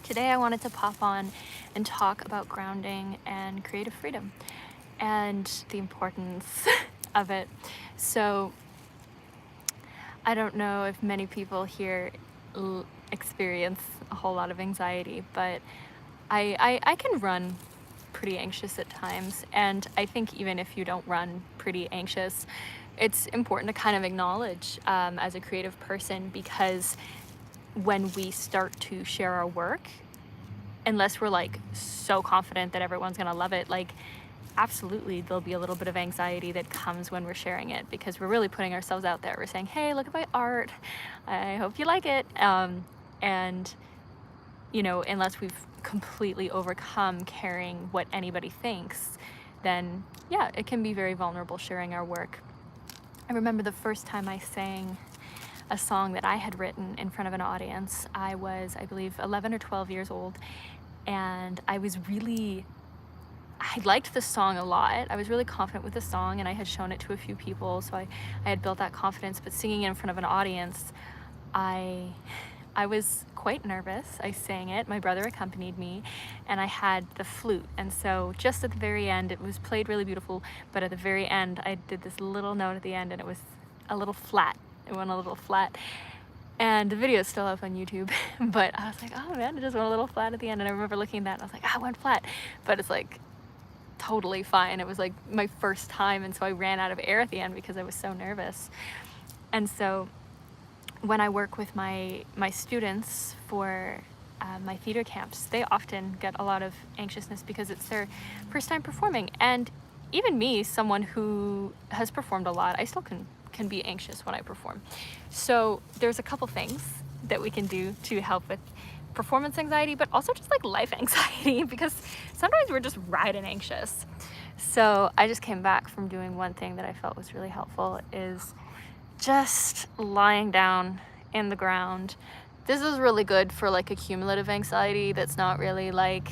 Today I wanted to pop on and talk about grounding and creative freedom and the importance of it. So I don't know if many people here experience a whole lot of anxiety, but I can run pretty anxious at times. And I think even if you don't run pretty anxious, it's important to kind of acknowledge as a creative person, because when we start to share our work, unless we're like so confident that everyone's gonna love it, like absolutely there'll be a little bit of anxiety that comes when we're sharing it, because we're really putting ourselves out there. We're saying, hey, look at my art, I hope you like it. And you know, unless we've completely overcome caring what anybody thinks, then yeah, it can be very vulnerable sharing our work. I remember the first time I sang a song that I had written in front of an audience. I was, I believe, 11 or 12 years old, and I liked the song a lot. I was really confident with the song, and I had shown it to a few people, so I had built that confidence. But singing in front of an audience, I was quite nervous. I sang it, my brother accompanied me, and I had the flute. And so just at the very end, it was played really beautiful, but at the very end, I did this little note at the end, and it was a little flat. It went a little flat. And the video is still up on YouTube, but I was like, oh man, it just went a little flat at the end. And I remember looking at that and I was like, ah, it went flat. But it's like totally fine. It was like my first time, and so I ran out of air at the end because I was so nervous. And so when I work with my students for my theater camps, they often get a lot of anxiousness because it's their first time performing. And even me, someone who has performed a lot, I still can be anxious when I perform. So there's a couple things that we can do to help with performance anxiety, but also just like life anxiety, because sometimes we're just riding anxious. So I just came back from doing one thing that I felt was really helpful, is just lying down in the ground. This is really good for like accumulative anxiety that's not really like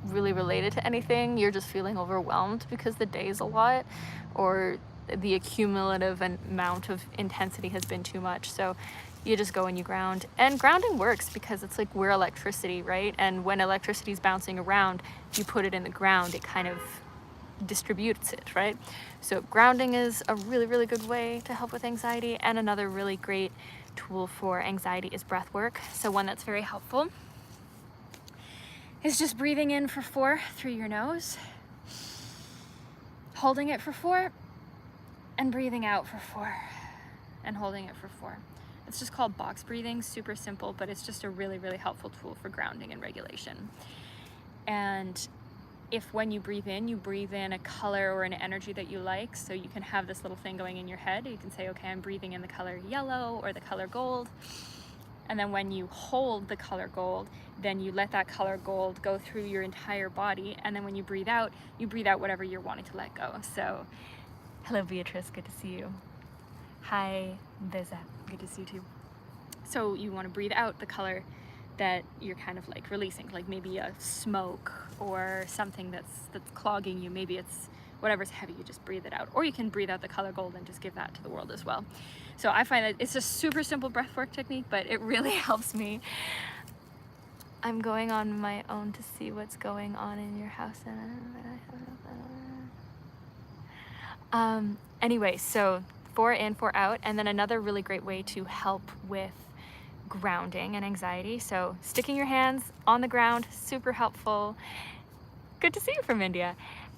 really related to anything. You're just feeling overwhelmed because the day's a lot, or the accumulative amount of intensity has been too much. So you just go and you ground. And grounding works because it's like we're electricity, right? And when electricity is bouncing around, you put it in the ground, it kind of distributes it, right? So grounding is a really, really good way to help with anxiety. And another really great tool for anxiety is breath work. So one that's very helpful is just breathing in for 4 through your nose, holding it for 4, and breathing out for 4, and holding it for 4. It's just called box breathing, super simple, but it's just a really, really helpful tool for grounding and regulation. And if when you breathe in a color or an energy that you like, so you can have this little thing going in your head. You can say, okay, I'm breathing in the color yellow or the color gold. And then when you hold the color gold, then you let that color gold go through your entire body. And then when you breathe out whatever you're wanting to let go. So, hello Beatrice, good to see you. Hi Beza, good to see you too. So you want to breathe out the color that you're kind of like releasing, like maybe a smoke or something that's clogging you. Maybe it's whatever's heavy, you just breathe it out. Or you can breathe out the color gold and just give that to the world as well. So I find that it's a super simple breathwork technique, but it really helps me. I'm going on my own to see what's going on in your house. Anyway, so 4 in, 4 out. And then another really great way to help with grounding and anxiety, so sticking your hands on the ground, super helpful. Good to see you from India.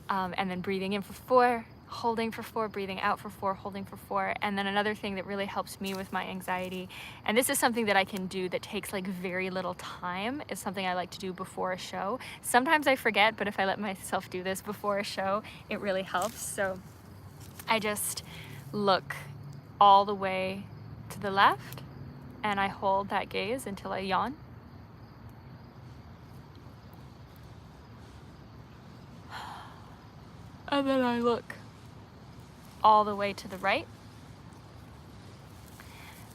And then breathing in for 4, holding for 4, breathing out for 4, holding for 4. And then another thing that really helps me with my anxiety, and this is something that I can do that takes like very little time, is something I like to do before a show. Sometimes I forget, but if I let myself do this before a show, it really helps. So I just look all the way to the left, and I hold that gaze until I yawn. And then I look all the way to the right,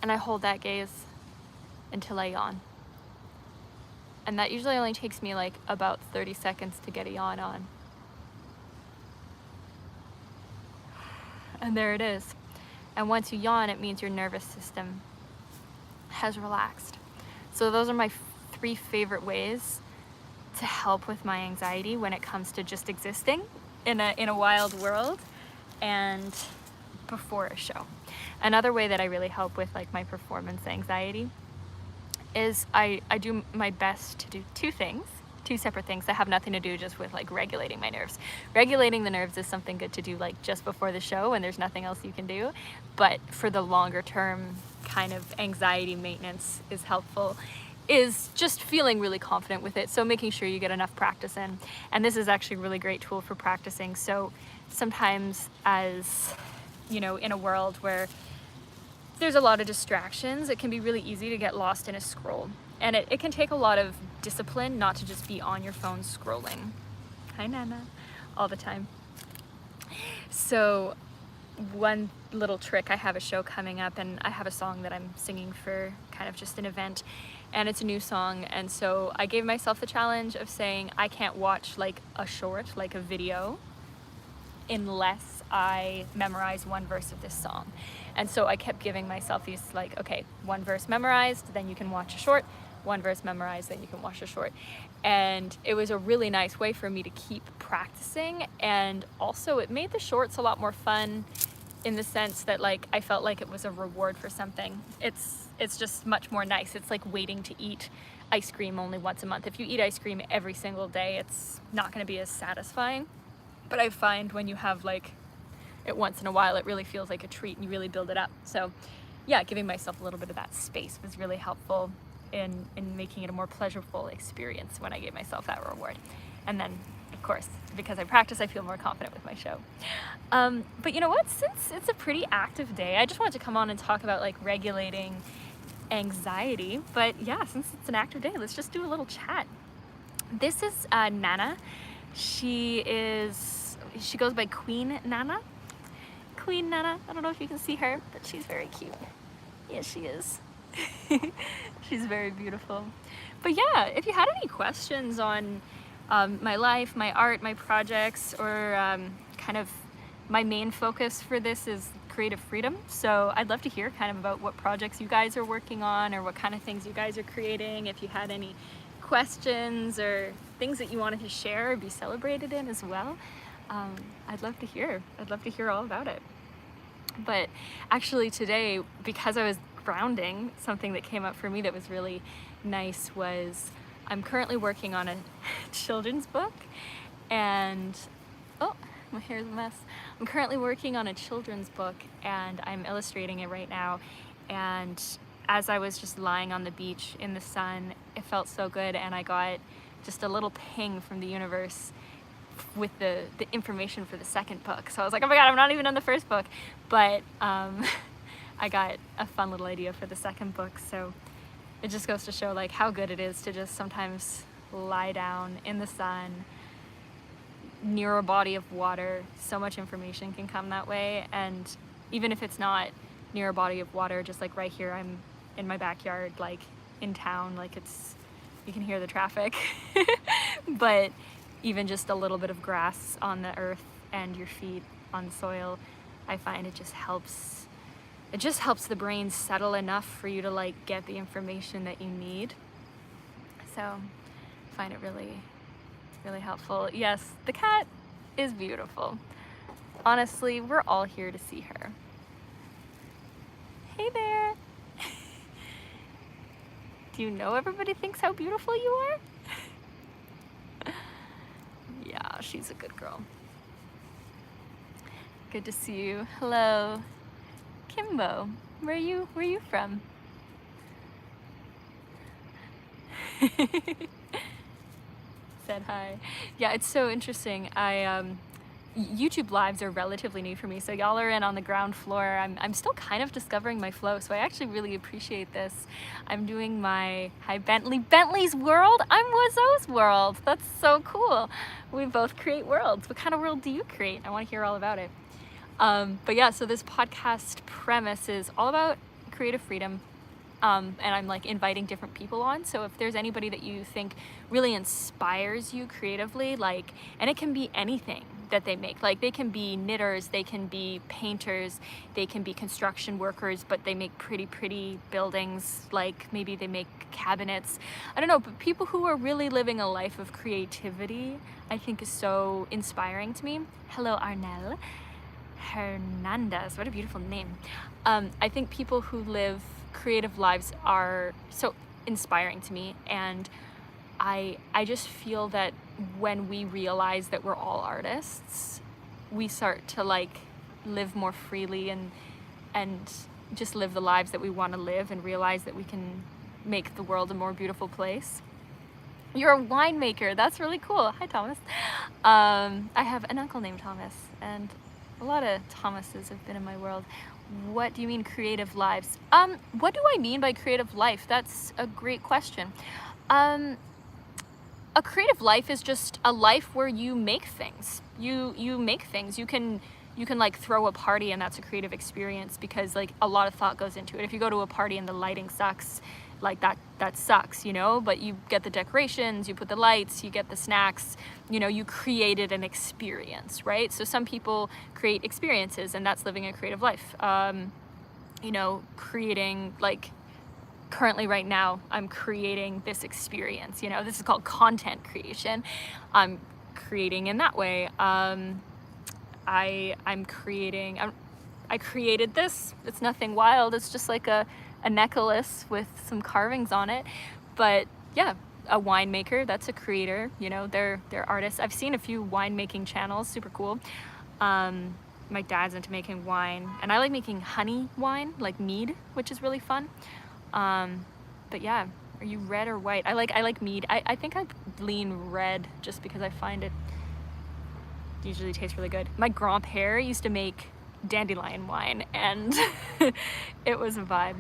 and I hold that gaze until I yawn. And that usually only takes me like about 30 seconds to get a yawn on. And there it is. And once you yawn, it means your nervous system has relaxed. So those are my 3 favorite ways to help with my anxiety when it comes to just existing in a wild world and before a show. Another way that I really help with like my performance anxiety is I do my best to do 2 things, 2 separate things that have nothing to do just with like regulating my nerves. Regulating the nerves is something good to do like just before the show when there's nothing else you can do, but for the longer term kind of anxiety maintenance is helpful is just feeling really confident with it. So making sure you get enough practice in. And this is actually a really great tool for practicing. So sometimes, as you know, in a world where there's a lot of distractions, it can be really easy to get lost in a scroll. And it can take a lot of discipline not to just be on your phone scrolling. Hi, Nana. All the time. So one little trick, I have a show coming up and I have a song that I'm singing for kind of just an event, and it's a new song, and so I gave myself the challenge of saying I can't watch like a short, like a video, unless I memorize 1 verse of this song. And so I kept giving myself these like, okay, 1 verse memorized, then you can watch a short, 1 verse memorized, then you can watch a short. And it was a really nice way for me to keep practicing, and also it made the shorts a lot more fun in the sense that like I felt like it was a reward for something. It's just much more nice. It's like waiting to eat ice cream only once a month. If you eat ice cream every single day, it's not going to be as satisfying. But I find when you have like it once in a while, it really feels like a treat and you really build it up. So yeah, giving myself a little bit of that space was really helpful in making it a more pleasurable experience when I gave myself that reward. And then, of course, because I practice, I feel more confident with my show. But you know what? Since it's a pretty active day, I just wanted to come on and talk about like regulating anxiety. But yeah, since it's an active day, let's just do a little chat. This is Nana. She goes by Queen Nana. Queen Nana. I don't know if you can see her, but she's very cute. Yes, she is. She's very beautiful. But yeah, if you had any questions on my life, my art, my projects, or kind of my main focus for this is creative freedom. So I'd love to hear kind of about what projects you guys are working on or what kind of things you guys are creating. If you had any questions or things that you wanted to share or be celebrated in as well, I'd love to hear. I'd love to hear all about it. But actually today, because I was grounding, something that came up for me that was really nice was I'm currently working on a children's book, and oh, my hair's a mess. I'm currently working on a children's book and I'm illustrating it right now, and as I was just lying on the beach in the sun, it felt so good, and I got just a little ping from the universe with the information for the second book. So I was like, oh my god, I'm not even on the first book, but I got a fun little idea for the second book. So it just goes to show like how good it is to just sometimes lie down in the sun near a body of water. So much information can come that way, and even if it's not near a body of water, just like right here, I'm in my backyard, like in town, like you can hear the traffic, but even just a little bit of grass on the earth and your feet on soil, I find it just helps the brain settle enough for you to like get the information that you need. So I find it really, really helpful. Yes, the cat is beautiful. Honestly, we're all here to see her. Hey there. Do you know everybody thinks how beautiful you are? Yeah, she's a good girl. Good to see you. Hello. Kimbo, where are you from? Said hi. Yeah, it's so interesting. YouTube lives are relatively new for me, so y'all are in on the ground floor. I'm still kind of discovering my flow, so I actually really appreciate this. I'm doing my hi Bentley's world. I'm Wazo's world. That's so cool. We both create worlds. What kind of world do you create? I want to hear all about it. But yeah, so this podcast premise is all about creative freedom. And I'm like inviting different people on. So if there's anybody that you think really inspires you creatively, like, and it can be anything. that they make. Like they can be knitters, they can be painters, they can be construction workers, but they make pretty buildings. Like maybe they make cabinets. I don't know, but people who are really living a life of creativity, I think is so inspiring to me. Hello, Arnel Hernandez, what a beautiful name. I think people who live creative lives are so inspiring to me, and I just feel that when we realize that we're all artists, we start to like live more freely and just live the lives that we want to live, and realize that we can make the world a more beautiful place. You're a winemaker, that's really cool. Hi, Thomas. I have an uncle named Thomas, and a lot of Thomases have been in my world. What do you mean creative lives? What do I mean by creative life? That's a great question. A creative life is just a life where you make things. You make things. You can like throw a party, and that's a creative experience because like a lot of thought goes into it. If you go to a party and the lighting sucks, like that sucks, you know, but you get the decorations, you put the lights, you get the snacks, you know, you created an experience, right? So some people create experiences, and that's living a creative life. You know, creating, like currently right now I'm creating this experience, you know, this is called content creation. I'm creating in that way. I created this. It's nothing wild. It's just like a necklace with some carvings on it. But yeah, a winemaker, that's a creator, you know, they're artists. I've seen a few winemaking channels, super cool. My dad's into making wine, and I like making honey wine, like mead, which is really fun. But yeah, are you red or white? I like mead. I think I lean red just because I find it usually tastes really good. My grandpere used to make dandelion wine, and it was a vibe.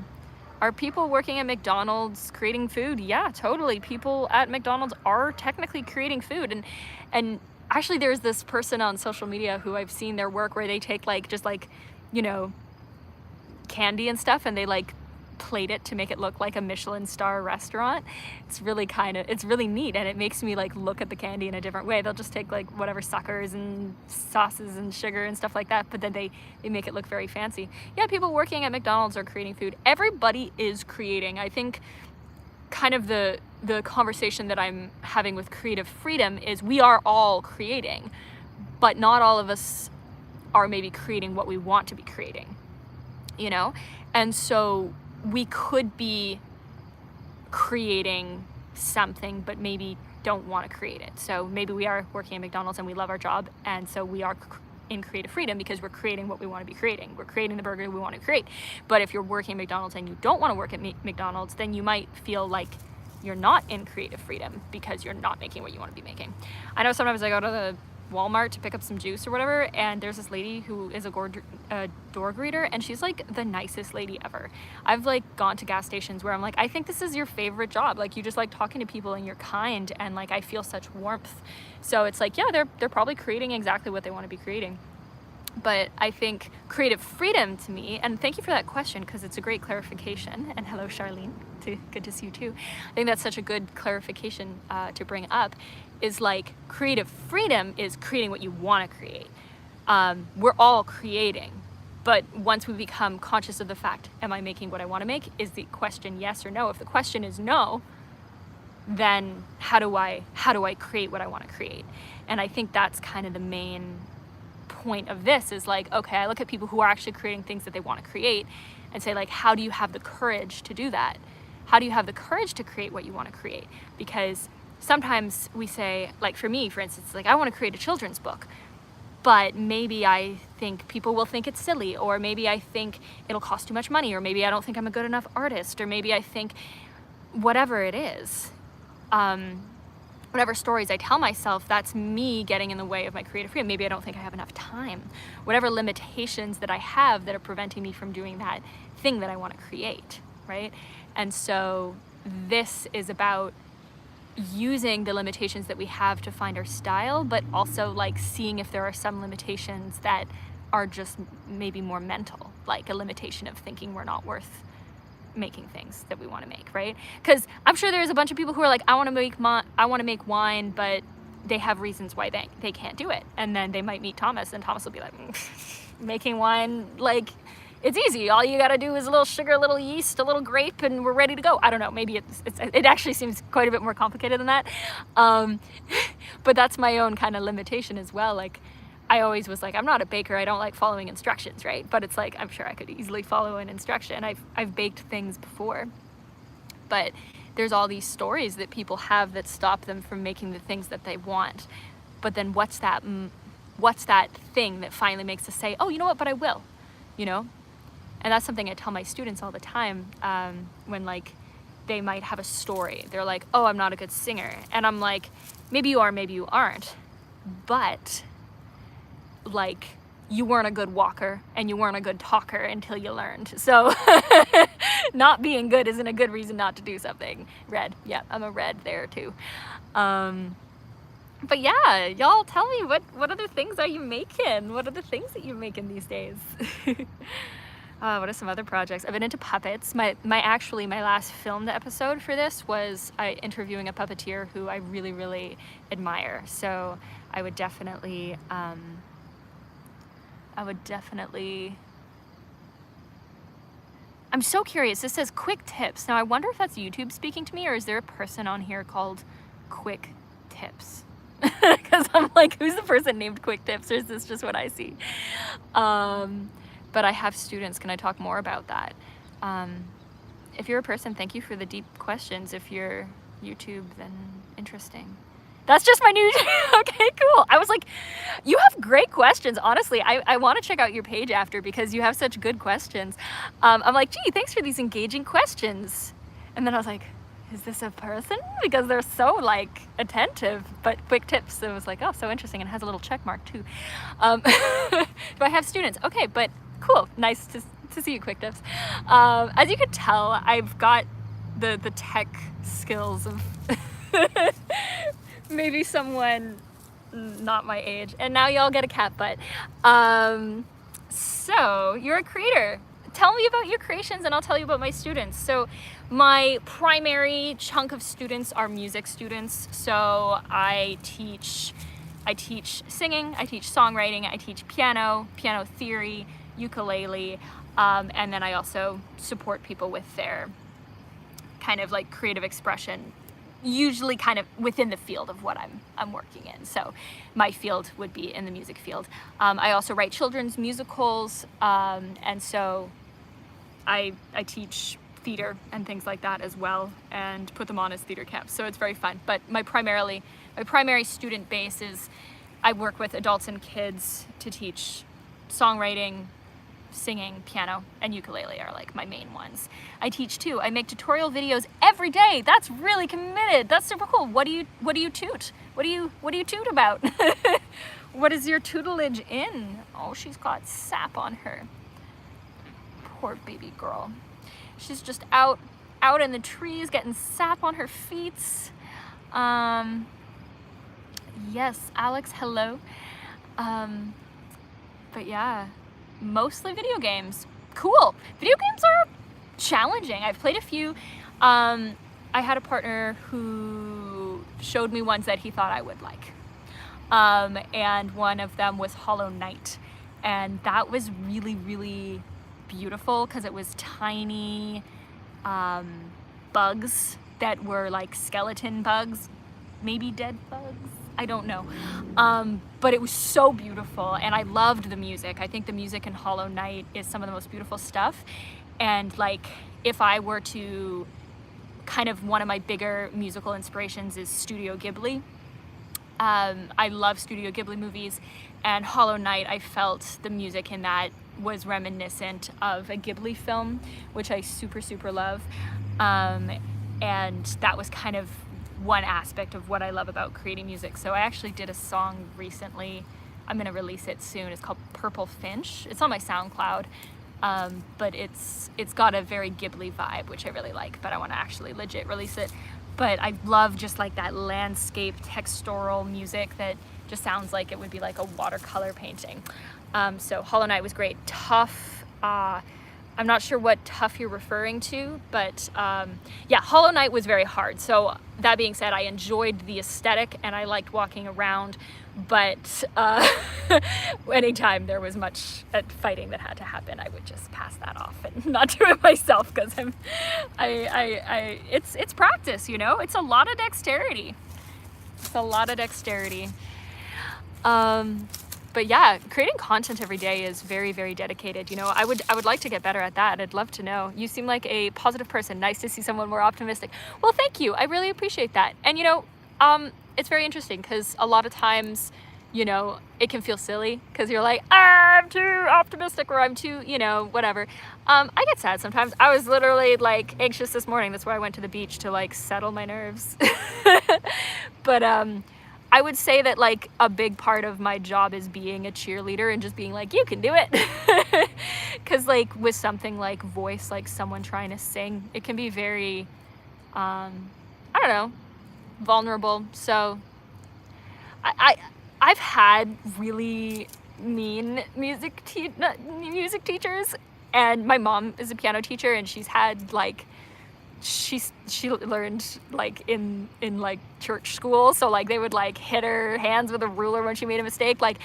Are people working at McDonald's creating food? Yeah, totally. People at McDonald's are technically creating food, and actually there's this person on social media who I've seen their work where they take like just like, you know, candy and stuff, and they like plate it to make it look like a Michelin star restaurant. It's really neat, and it makes me like look at the candy in a different way. They'll just take like whatever suckers and sauces and sugar and stuff like that, but then they make it look very fancy. Yeah, people working at McDonald's are creating food. Everybody is creating. I think kind of the conversation that I'm having with creative freedom is we are all creating, but not all of us are maybe creating what we want to be creating, you know? And so we could be creating something, but maybe don't want to create it. So maybe we are working at McDonald's and we love our job, and so we are in creative freedom because we're creating what we want to be creating. We're creating the burger we want to create. But if you're working at McDonald's and you don't want to work at McDonald's, then you might feel like you're not in creative freedom because you're not making what you want to be making. I know sometimes I go to the Walmart to pick up some juice or whatever, and there's this lady who is a door greeter, and she's like the nicest lady ever. I've like gone to gas stations where I'm like, I think this is your favorite job. Like you just like talking to people and you're kind, and like I feel such warmth. So it's like, yeah, they're probably creating exactly what they want to be creating. But I think creative freedom to me, and thank you for that question because it's a great clarification, and hello Charlene, good to see you too. I think that's such a good clarification to bring up, is like creative freedom is creating what you want to create. We're all creating, but once we become conscious of the fact, am I making what I want to make? Is the question yes or no? If the question is no, then how do I create what I want to create? And I think that's kind of the main point of this, is like, okay, I look at people who are actually creating things that they want to create and say like, how do you have the courage to do that? How do you have the courage to create what you want to create? Because sometimes we say, like for me, for instance, like I want to create a children's book, but maybe I think people will think it's silly, or maybe I think it'll cost too much money, or maybe I don't think I'm a good enough artist, or maybe I think whatever it is, whatever stories I tell myself, that's me getting in the way of my creative freedom. Maybe I don't think I have enough time. Whatever limitations that I have that are preventing me from doing that thing that I want to create, right? And so this is about using the limitations that we have to find our style, but also like seeing if there are some limitations that are just maybe more mental, like a limitation of thinking we're not worth making things that we want to make, right? Because I'm sure there's a bunch of people who are like, I want to make wine, but they have reasons why they can't do it. And then they might meet Thomas, and Thomas will be like, making wine, like, it's easy. All you gotta do is a little sugar, a little yeast, a little grape, and we're ready to go. I don't know, maybe it actually seems quite a bit more complicated than that. But that's my own kind of limitation as well. Like, I always was like, I'm not a baker, I don't like following instructions, right? But it's like, I'm sure I could easily follow an instruction. I've baked things before. But there's all these stories that people have that stop them from making the things that they want. But then what's that thing that finally makes us say, oh, you know what, but I will, you know? And that's something I tell my students all the time, when like they might have a story. They're like, oh, I'm not a good singer. And I'm like, maybe you are, maybe you aren't. But like, you weren't a good walker and you weren't a good talker until you learned. So not being good isn't a good reason not to do something. Red. Yeah, I'm a red there too. But yeah, y'all tell me, what other things are you making? What are the things that you're making these days? What are some other projects? I've been into puppets. My last filmed episode for this was interviewing a puppeteer who I really, really admire. So I would definitely, I'm so curious. This says quick tips. Now I wonder if that's YouTube speaking to me, or is there a person on here called Quick Tips? Because I'm like, who's the person named Quick Tips, or is this just what I see? But I have students. Can I talk more about that? If you're a person, thank you for the deep questions. If you're YouTube, then interesting. That's just my new, okay, cool. I was like, you have great questions. Honestly, I want to check out your page after because you have such good questions. I'm like, gee, thanks for these engaging questions. And then I was like, is this a person? Because they're so like attentive, but Quick Tips. So it was like, oh, so interesting. And it has a little check mark too. If I have students, okay, but cool. Nice to see you, Quick Tips. As you could tell, I've got the tech skills of maybe someone not my age. And now y'all get a cat butt. So you're a creator. Tell me about your creations and I'll tell you about my students. So my primary chunk of students are music students. So I teach singing, I teach songwriting, I teach piano theory, ukulele, and then I also support people with their kind of like creative expression, usually kind of within the field of what I'm working in. So my field would be in the music field. I also write children's musicals, and so I teach theater and things like that as well, and put them on as theater camps. So it's very fun. But my primary student base is I work with adults and kids to teach songwriting, singing, piano, and ukulele are like my main ones. I teach too. I make tutorial videos every day. That's really committed. That's super cool. What do you toot? What do you toot about? What is your tutelage in? Oh, she's got sap on her. Poor baby girl. She's just out in the trees getting sap on her feet. Yes, Alex, hello. But yeah, mostly video games. Cool. Video games are challenging. I've played a few. I had a partner who showed me ones that he thought I would like. And one of them was Hollow Knight. And that was really, really beautiful because it was tiny bugs that were like skeleton bugs, maybe dead bugs. I don't know. But it was so beautiful and I loved the music. I think the music in Hollow Knight is some of the most beautiful stuff. And like, if I were to kind of, one of my bigger musical inspirations is Studio Ghibli. I love Studio Ghibli movies, and Hollow Knight, I felt the music in that was reminiscent of a Ghibli film, which I super, super love. And that was kind of one aspect of what I love about creating music. So I actually did a song recently. I'm gonna release it soon. It's called Purple Finch. It's on my SoundCloud, but it's got a very Ghibli vibe, which I really like, but I wanna actually legit release it. But I love just like that landscape textural music that just sounds like it would be like a watercolor painting. So Hollow Knight was great. Tough, I'm not sure what tough you're referring to, but yeah, Hollow Knight was very hard. So that being said, I enjoyed the aesthetic and I liked walking around, but anytime there was much fighting that had to happen, I would just pass that off and not do it myself, because it's practice, you know. It's a lot of dexterity. It's a lot of dexterity. But yeah, creating content every day is very, very dedicated. You know, I would like to get better at that. I'd love to know. You seem like a positive person. Nice to see someone more optimistic. Well, thank you. I really appreciate that. And you know, it's very interesting because a lot of times, you know, it can feel silly because you're like, I'm too optimistic, or I'm too, you know, whatever. I get sad sometimes. I was literally like anxious this morning. That's why I went to the beach, to like settle my nerves. But I would say that like a big part of my job is being a cheerleader and just being like, you can do it. Because like with something like voice, like someone trying to sing, it can be very, I don't know, vulnerable. So I've had really mean music teachers, and my mom is a piano teacher, and she's had like, she learned like in like church school, so like they would like hit her hands with a ruler when she made a mistake. Like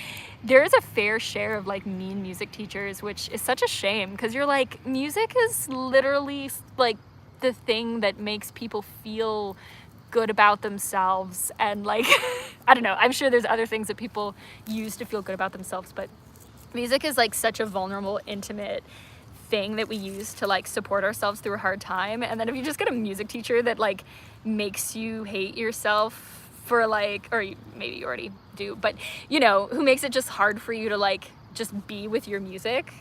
there's a fair share of like mean music teachers, which is such a shame, because you're like, music is literally like the thing that makes people feel good about themselves, and like I don't know, I'm sure there's other things that people use to feel good about themselves, but music is like such a vulnerable, intimate thing that we use to like support ourselves through a hard time. And then if you just get a music teacher that like makes you hate yourself for like, or maybe you already do, but you know, who makes it just hard for you to like just be with your music,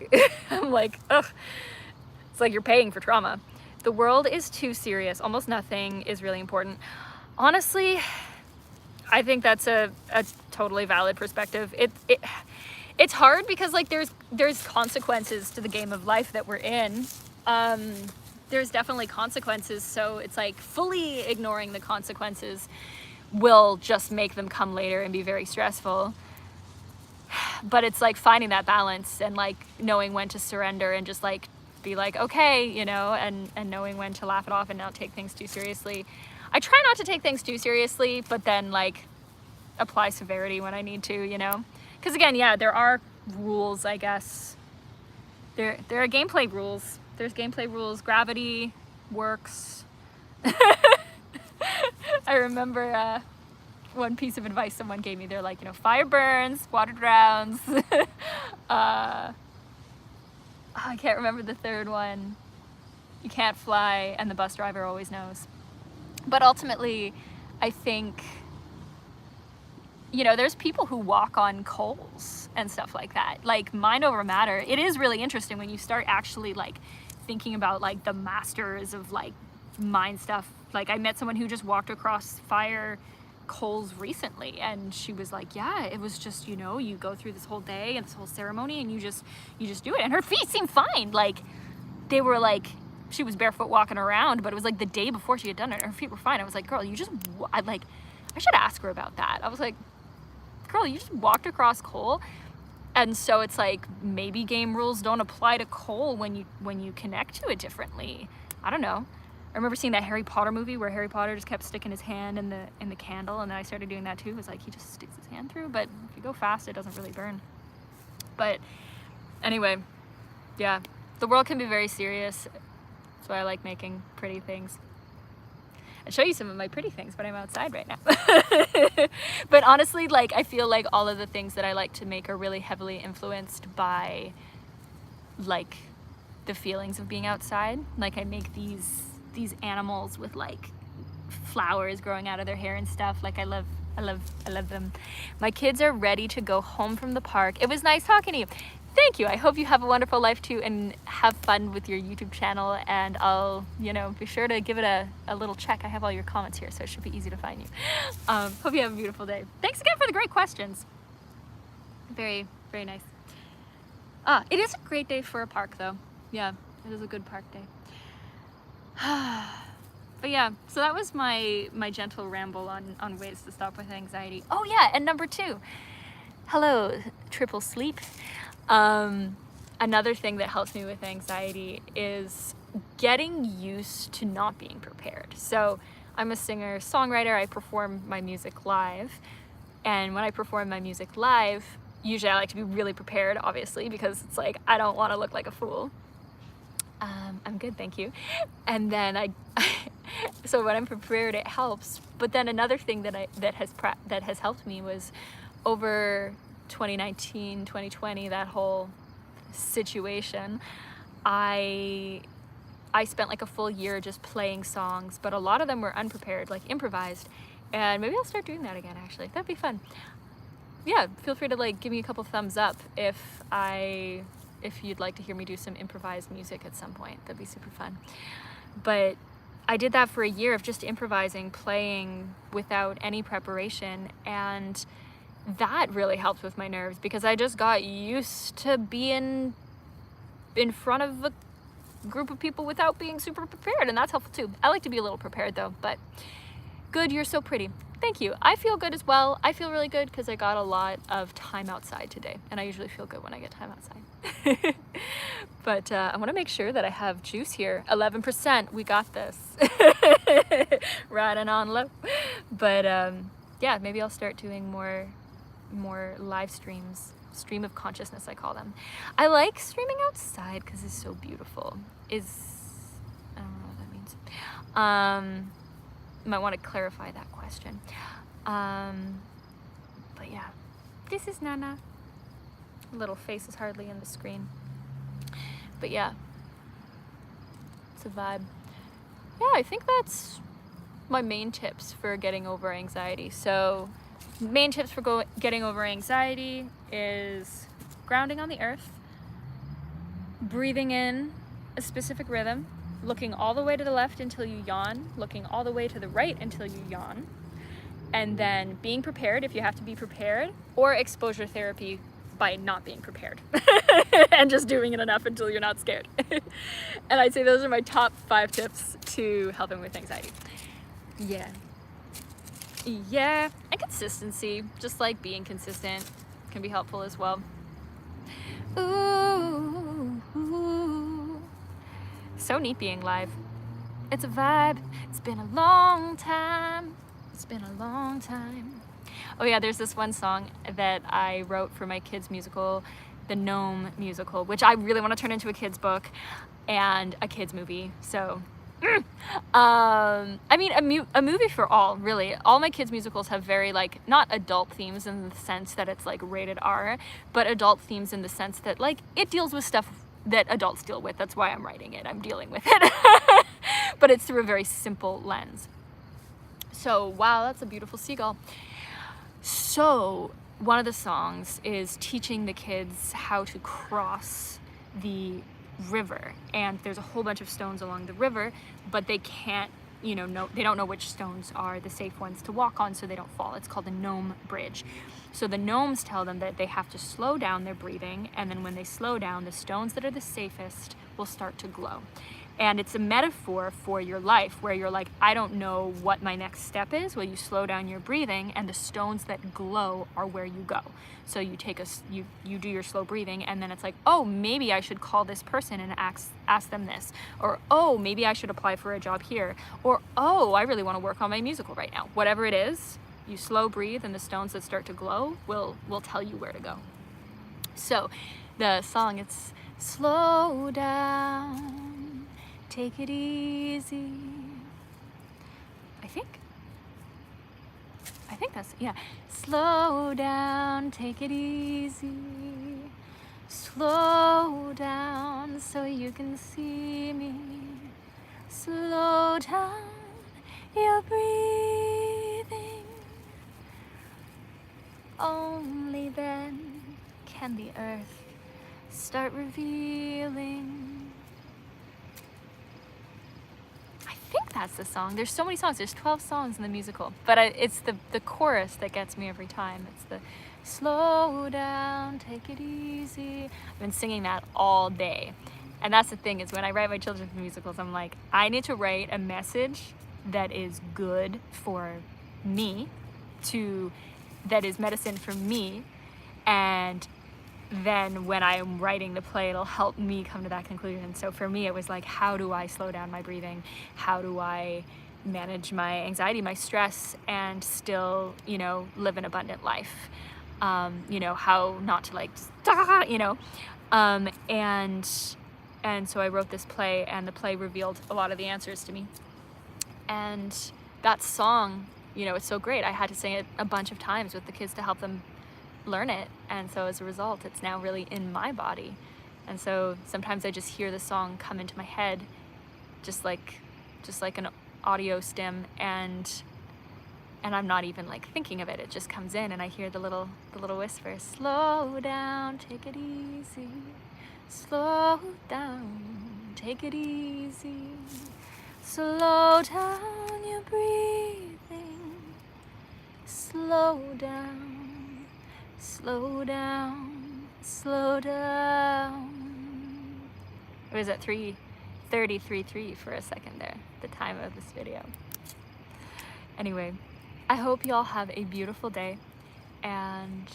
I'm like, ugh, it's like you're paying for trauma. The world is too serious. Almost nothing is really important. Honestly, I think that's a totally valid perspective. It's hard because like there's consequences to the game of life that we're in. There's definitely consequences, so it's like fully ignoring the consequences will just make them come later and be very stressful. But it's like finding that balance and like knowing when to surrender and just like be like, okay, you know, and knowing when to laugh it off and not take things too seriously. I try not to take things too seriously, but then like apply severity when I need to, you know. Because again, yeah, there are rules, I guess. There are gameplay rules. There's gameplay rules. Gravity works. I remember one piece of advice someone gave me. They're like, you know, fire burns, water drowns. I can't remember the third one. You can't fly, and the bus driver always knows. But ultimately, I think, you know, there's people who walk on coals and stuff like that. Like, mind over matter. It is really interesting when you start actually like thinking about like the masters of like mind stuff. Like I met someone who just walked across fire coals recently, and she was like, yeah, it was just, you know, you go through this whole day and this whole ceremony and you just do it. And her feet seemed fine. Like they were like, she was barefoot walking around, but it was like the day before she had done it. Her feet were fine. I was like, girl, you just, I should ask her about that. I was like, girl, you just walked across coal. And so it's like, maybe game rules don't apply to coal when you connect to it differently. I don't know. I remember seeing that Harry Potter movie where Harry Potter just kept sticking his hand in the candle, and then I started doing that too. It was like he just sticks his hand through, but if you go fast, it doesn't really burn. But anyway, yeah, the world can be very serious. That's why I like making pretty things. I'd show you some of my pretty things, but I'm outside right now. But honestly, like I feel like all of the things that I like to make are really heavily influenced by like the feelings of being outside. Like I make these animals with like flowers growing out of their hair and stuff. Like I love them. My kids are ready to go home from the park. It was nice talking to you. Thank you. I hope you have a wonderful life too, and have fun with your YouTube channel, and I'll, you know, be sure to give it a little check. I have all your comments here, so it should be easy to find you. Hope you have a beautiful day. Thanks again for the great questions. Very, very nice. It is a great day for a park though. Yeah, it is a good park day. But yeah, so that was my gentle ramble on ways to stop with anxiety. Oh yeah, and number 2. Hello, triple sleep. Another thing that helps me with anxiety is getting used to not being prepared. So I'm a singer songwriter. I perform my music live, and when I perform my music live, usually I like to be really prepared, obviously, because it's like I don't want to look like a fool. I'm good, thank you. And then so when I'm prepared, it helps. But then another thing that has helped me was over 2019, 2020, that whole situation. I spent like a full year just playing songs, but a lot of them were unprepared, like improvised. And maybe I'll start doing that again, actually. That'd be fun. Yeah, feel free to like give me a couple thumbs up if you'd like to hear me do some improvised music at some point. That'd be super fun. But I did that for a year of just improvising, playing without any preparation, and that really helped with my nerves because I just got used to being in front of a group of people without being super prepared, and that's helpful too. I like to be a little prepared though, but good, you're so pretty. Thank you. I feel good as well. I feel really good because I got a lot of time outside today, and I usually feel good when I get time outside. But I want to make sure that I have juice here. 11%, we got this. Riding on low. But yeah, maybe I'll start doing more live streams. Stream of consciousness, I call them. I like streaming outside because it's so beautiful. I don't know what that means. Might want to clarify that question. But yeah, this is Nana. Little face is hardly in the screen. But yeah, it's a vibe. Yeah, I think that's my main tips for getting over anxiety. So main tips for getting over anxiety is grounding on the earth, breathing in a specific rhythm, looking all the way to the left until you yawn, looking all the way to the right until you yawn, and then being prepared if you have to be prepared, or exposure therapy by not being prepared and just doing it enough until you're not scared. And I'd say those are my top 5 tips to helping with anxiety. Yeah, and consistency, just like being consistent can be helpful as well. Ooh. So neat being live. It's a vibe. It's been a long time. Oh yeah, there's this one song that I wrote for my kids' musical, the Gnome musical, which I really want to turn into a kids' book and a kids' movie. So, I mean, a movie for all, really. All my kids' musicals have very, like, not adult themes in the sense that it's, like, rated R, but adult themes in the sense that, like, it deals with stuff that adults deal with. That's why I'm writing it. I'm dealing with it. But it's through a very simple lens. So, wow, that's a beautiful seagull. So, one of the songs is teaching the kids how to cross the river, and there's a whole bunch of stones along the river, but they can't, they don't know which stones are the safe ones to walk on so they don't fall. It's called the Gnome Bridge. So the gnomes tell them that they have to slow down their breathing, and then when they slow down, the stones that are the safest will start to glow. And it's a metaphor for your life where you're like, I don't know what my next step is. Well, you slow down your breathing, and the stones that glow are where you go. So you take you do your slow breathing, and then it's like, oh, maybe I should call this person and ask them this. Or, oh, maybe I should apply for a job here. Or, oh, I really want to work on my musical right now. Whatever it is, you slow breathe, and the stones that start to glow will tell you where to go. So the song, it's slow down, take it easy. I think that's, yeah. Slow down, take it easy. Slow down so you can see me. Slow down your breathing. Only then can the earth start revealing. I think that's the song. There's so many songs. There's 12 songs in the musical, but it's the chorus that gets me every time. It's the slow down, take it easy. I've been singing that all day. And that's the thing, is when I write my children's musicals, I'm like, I need to write a message that is good for me, that is medicine for me, and then when I'm writing the play, it'll help me come to that conclusion. So for me, it was like, how do I slow down my breathing? How do I manage my anxiety, my stress, and still, live an abundant life? How not to like, and so I wrote this play, and the play revealed a lot of the answers to me. And that song, it's so great. I had to sing it a bunch of times with the kids to help them learn it, and so as a result, it's now really in my body. And so sometimes I just hear the song come into my head, just like an audio stim, and I'm not even like thinking of it. It just comes in, and I hear the little whisper, slow down, take it easy, slow down, take it easy, slow down your breathing, slow down, slow down, slow down. It was at 3:33 for a second there, the time of this video. Anyway, I hope y'all have a beautiful day, and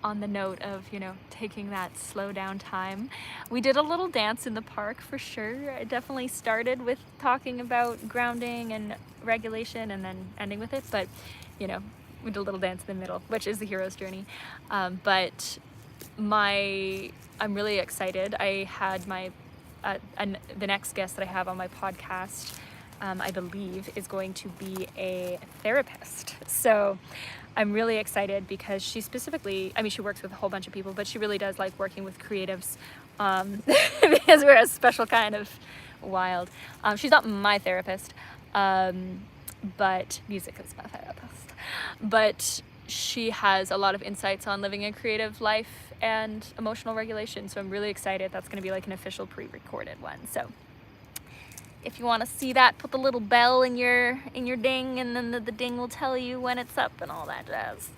on the note of, taking that slow down time, we did a little dance in the park for sure. I definitely started with talking about grounding and regulation and then ending with it, but we did a little dance in the middle, which is the hero's journey. But I'm really excited. I had the next guest that I have on my podcast, I believe, is going to be a therapist. So I'm really excited because she specifically, she works with a whole bunch of people, but she really does like working with creatives, because we're a special kind of wild. She's not my therapist, but music is my therapist. But she has a lot of insights on living a creative life and emotional regulation. So I'm really excited. That's going to be like an official pre-recorded one. So if you want to see that, put the little bell in your ding, and then the ding will tell you when it's up and all that jazz.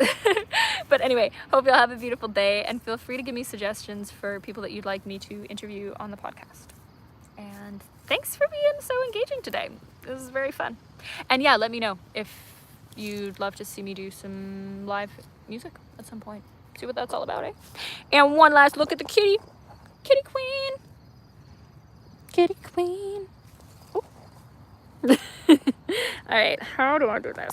But anyway, hope you'll have a beautiful day, and feel free to give me suggestions for people that you'd like me to interview on the podcast. And thanks for being so engaging today. This is very fun. And yeah, let me know if you'd love to see me do some live music at some point. See what that's all about, eh? And one last look at the kitty queen. Kitty queen. All right, how do I do this?